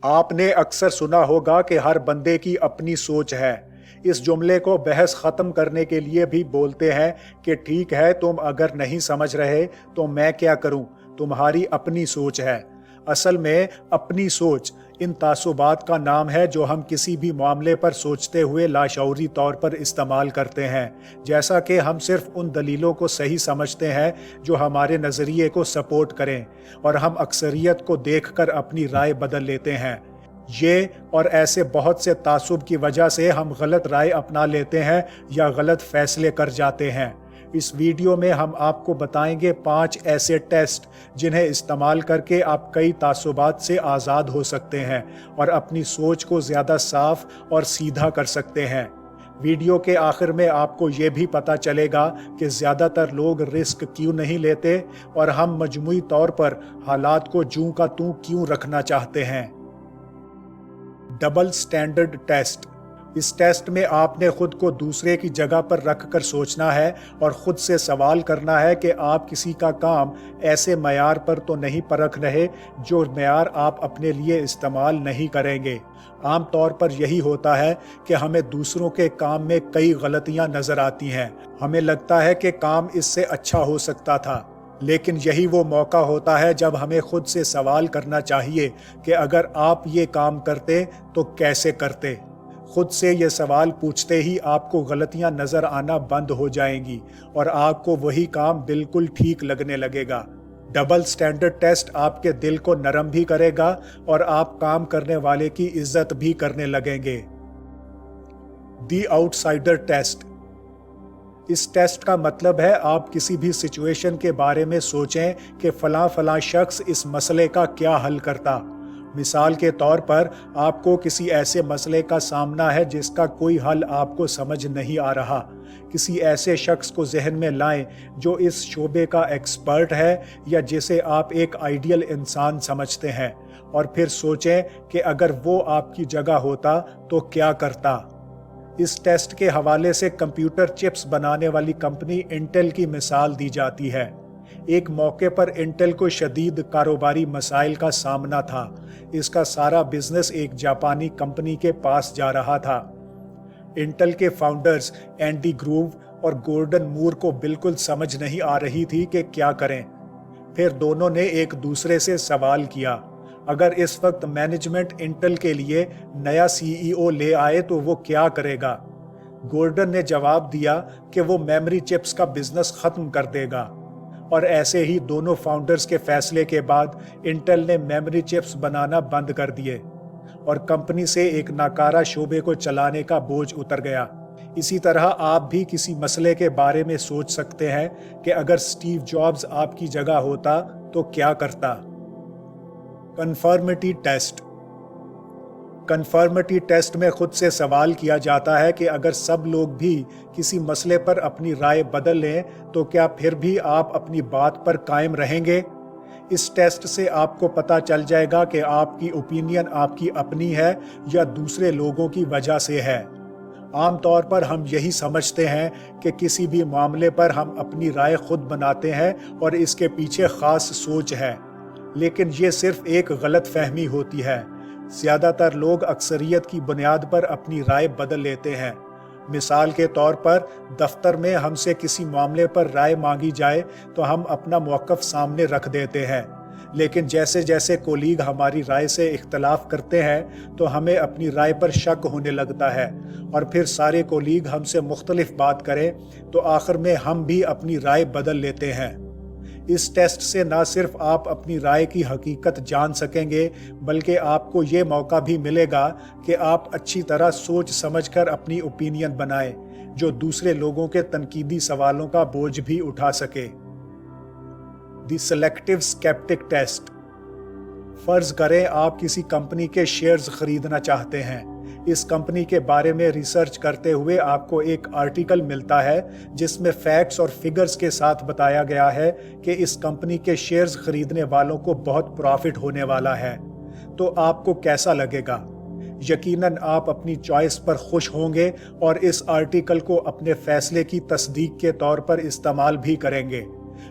आपने अक्सर सुना होगा कि हर बंदे की अपनी सोच है। इस जुमले को बहस खत्म करने के लिए भी बोलते हैं कि ठीक है, तुम अगर नहीं समझ रहे तो मैं क्या करूं, तुम्हारी अपनी सोच है। असल में अपनी सोच इन तासुबात का नाम है जो हम किसी भी मामले पर सोचते हुए लाशऊरी तौर पर इस्तेमाल करते हैं। जैसा कि हम सिर्फ उन दलीलों को सही समझते हैं जो हमारे नज़रिए को सपोर्ट करें, और हम अक्सरियत को देखकर अपनी राय बदल लेते हैं। ये और ऐसे बहुत से तासुब की वजह से हम गलत राय अपना लेते हैं या गलत फैसले कर जाते हैं। इस वीडियो में हम आपको बताएंगे 5 ऐसे टेस्ट जिन्हें इस्तेमाल करके आप कई तासुबात से आज़ाद हो सकते हैं और अपनी सोच को ज़्यादा साफ और सीधा कर सकते हैं। वीडियो के आखिर में आपको ये भी पता चलेगा कि ज़्यादातर लोग रिस्क क्यों नहीं लेते और हम मजमूई तौर पर हालात को जूं का तूं क्यों रखना चाहते हैं। Double standard test. इस टेस्ट में आपने खुद को दूसरे की जगह पर रख कर सोचना है और खुद से सवाल करना है कि आप किसी का काम ऐसे मयार पर तो नहीं परख रहे जो मयार आप अपने लिए इस्तेमाल नहीं करेंगे। आम तौर पर यही होता है कि हमें दूसरों के काम में कई गलतियां नजर आती हैं। हमें लगता है कि काम इससे अच्छा हो सकता था, लेकिन यही वो मौका होता है जब हमें खुद से सवाल करना चाहिए कि अगर आप ये काम करते तो कैसे करते। खुद से ये सवाल पूछते ही आपको गलतियां नजर आना बंद हो जाएंगी और आपको वही काम बिल्कुल ठीक लगने लगेगा। डबल स्टैंडर्ड टेस्ट आपके दिल को नरम भी करेगा और आप काम करने वाले की इज्जत भी करने लगेंगे। दी आउटसाइडर टेस्ट। इस टेस्ट का मतलब है आप किसी भी सिचुएशन के बारे में सोचें कि फलां शख्स इस मसले का क्या हल करता। मिसाल के तौर पर आपको किसी ऐसे मसले का सामना है जिसका कोई हल आपको समझ नहीं आ रहा। किसी ऐसे शख्स को जहन में लाएं जो इस शोबे का एक्सपर्ट है या जिसे आप एक आइडियल इंसान समझते हैं, और फिर सोचें कि अगर वो आपकी जगह होता तो क्या करता। इस टेस्ट के हवाले से कंप्यूटर चिप्स बनाने वाली कंपनी इंटेल की मिसाल दी जाती है। एक मौके पर इंटेल को शदीद कारोबारी मसाइल का सामना था। इसका सारा बिजनेस एक जापानी कंपनी के पास जा रहा था। इंटेल के फाउंडर्स एंडी ग्रूव और गॉर्डन मूर को बिल्कुल समझ नहीं आ रही थी कि क्या करें। फिर दोनों ने एक दूसरे से सवाल किया, अगर इस वक्त मैनेजमेंट इंटेल के लिए नया सीईओ ले आए तो वो क्या करेगा। गॉर्डन ने जवाब दिया कि वो मेमोरी चिप्स का बिजनेस खत्म कर देगा। और ऐसे ही दोनों फाउंडर्स के फैसले के बाद इंटेल ने मेमोरी चिप्स बनाना बंद कर दिए और कंपनी से एक नाकारा शोबे को चलाने का बोझ उतर गया। इसी तरह आप भी किसी मसले के बारे में सोच सकते हैं कि अगर स्टीव जॉब्स आपकी जगह होता तो क्या करता। Conformity test. कन्फर्मिटी टेस्ट में खुद से सवाल किया जाता है कि अगर सब लोग भी किसी मसले पर अपनी राय बदल लें तो क्या फिर भी आप अपनी बात पर कायम रहेंगे। इस टेस्ट से आपको पता चल जाएगा कि आपकी ओपिनियन आपकी अपनी है या दूसरे लोगों की वजह से है। आमतौर पर हम यही समझते हैं कि किसी भी मामले पर हम अपनी राय खुद बनाते हैं और इसके पीछे खास सोच है, लेकिन ये सिर्फ एक गलत फहमी होती है। ज़्यादातर लोग अक्सरियत की बुनियाद पर अपनी राय बदल लेते हैं। मिसाल के तौर पर दफ्तर में हमसे किसी मामले पर राय मांगी जाए तो हम अपना मौक़िफ़ सामने रख देते हैं, लेकिन जैसे जैसे कोलीग हमारी राय से इख्तलाफ करते हैं तो हमें अपनी राय पर शक होने लगता है, और फिर सारे कोलीग हमसे मुख्तलिफ बात करें तो आखिर में हम भी अपनी राय बदल लेते हैं। इस टेस्ट से न सिर्फ आप अपनी राय की हकीकत जान सकेंगे, बल्कि आपको ये मौका भी मिलेगा कि आप अच्छी तरह सोच समझकर अपनी ओपिनियन बनाएं, जो दूसरे लोगों के तनकीदी सवालों का बोझ भी उठा सके। The selective sceptic test. फर्ज करें आप किसी कंपनी के शेयर्स खरीदना चाहते हैं। इस कंपनी के बारे में रिसर्च करते हुए आपको एक आर्टिकल मिलता है जिसमें फैक्ट्स और फिगर्स के साथ बताया गया है कि इस कंपनी के शेयर्स खरीदने वालों को बहुत प्रॉफिट होने वाला है। तो आपको कैसा लगेगा? यकीनन आप अपनी चॉइस पर खुश होंगे और इस आर्टिकल को अपने फैसले की तस्दीक के तौर पर इस्तेमाल भी करेंगे।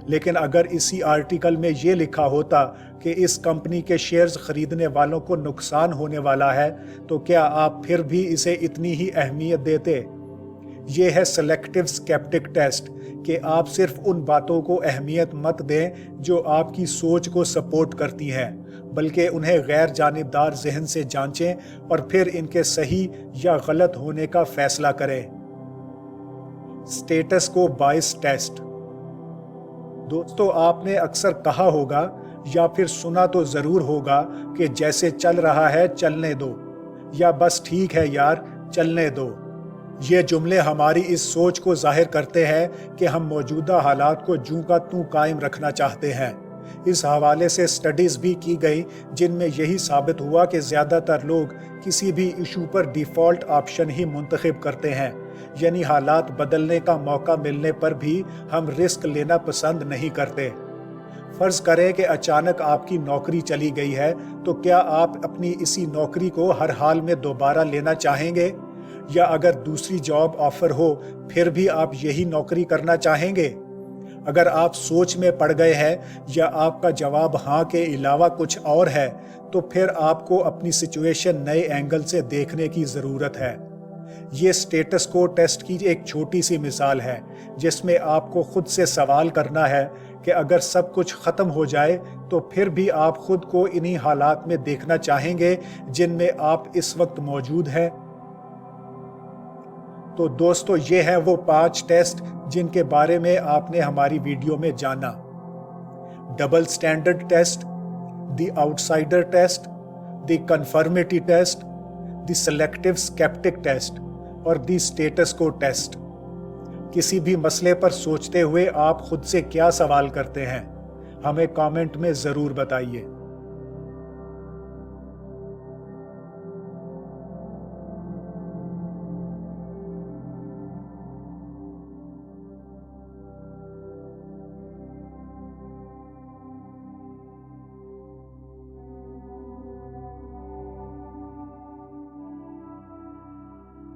لیکن اگر اسی آرٹیکل میں یہ لکھا ہوتا کہ اس کمپنی کے شیئرز خریدنے والوں کو نقصان ہونے والا ہے تو کیا آپ پھر بھی اسے اتنی ہی اہمیت دیتے؟ یہ ہے سلیکٹیو سکیپٹک ٹیسٹ کہ آپ صرف ان باتوں کو اہمیت مت دیں جو آپ کی سوچ کو سپورٹ کرتی ہیں، بلکہ انہیں غیر جانبدار ذہن سے جانچیں اور پھر ان کے صحیح یا غلط ہونے کا فیصلہ کریں۔ سٹیٹس کو بائس ٹیسٹ۔ دوستو، آپ نے اکثر کہا ہوگا یا پھر سنا تو ضرور ہوگا کہ جیسے چل رہا ہے چلنے دو، یا بس ٹھیک ہے یار چلنے دو۔ یہ جملے ہماری اس سوچ کو ظاہر کرتے ہیں کہ ہم موجودہ حالات کو جوں کا توں قائم رکھنا چاہتے ہیں۔ اس حوالے سے سٹڈیز بھی کی گئی جن میں یہی ثابت ہوا کہ زیادہ تر لوگ کسی بھی ایشو پر ڈیفالٹ آپشن ہی منتخب کرتے ہیں، یعنی حالات بدلنے کا موقع ملنے پر بھی ہم رسک لینا پسند نہیں کرتے۔ فرض کریں کہ اچانک آپ کی نوکری چلی گئی ہے، تو کیا آپ اپنی اسی نوکری کو ہر حال میں دوبارہ لینا چاہیں گے؟ یا اگر دوسری جاب آفر ہو پھر بھی آپ یہی نوکری کرنا چاہیں گے؟ اگر آپ سوچ میں پڑ گئے ہیں یا آپ کا جواب ہاں کے علاوہ کچھ اور ہے، تو پھر آپ کو اپنی سچویشن نئے اینگل سے دیکھنے کی ضرورت ہے۔ یہ سٹیٹس کو ٹیسٹ کی ایک چھوٹی سی مثال ہے جس میں آپ کو خود سے سوال کرنا ہے کہ اگر سب کچھ ختم ہو جائے تو پھر بھی آپ خود کو انہی حالات میں دیکھنا چاہیں گے جن میں آپ اس وقت موجود ہیں۔ تو دوستو، یہ ہیں وہ 5 ٹیسٹ جن کے بارے میں آپ نے ہماری ویڈیو میں جانا۔ Double standard test, the outsider test, the conformity test, the selective sceptic test اور دی سٹیٹس کو ٹیسٹ۔ کسی بھی مسئلے پر سوچتے ہوئے آپ خود سے کیا سوال کرتے ہیں؟ ہمیں کامنٹ میں ضرور بتائیے۔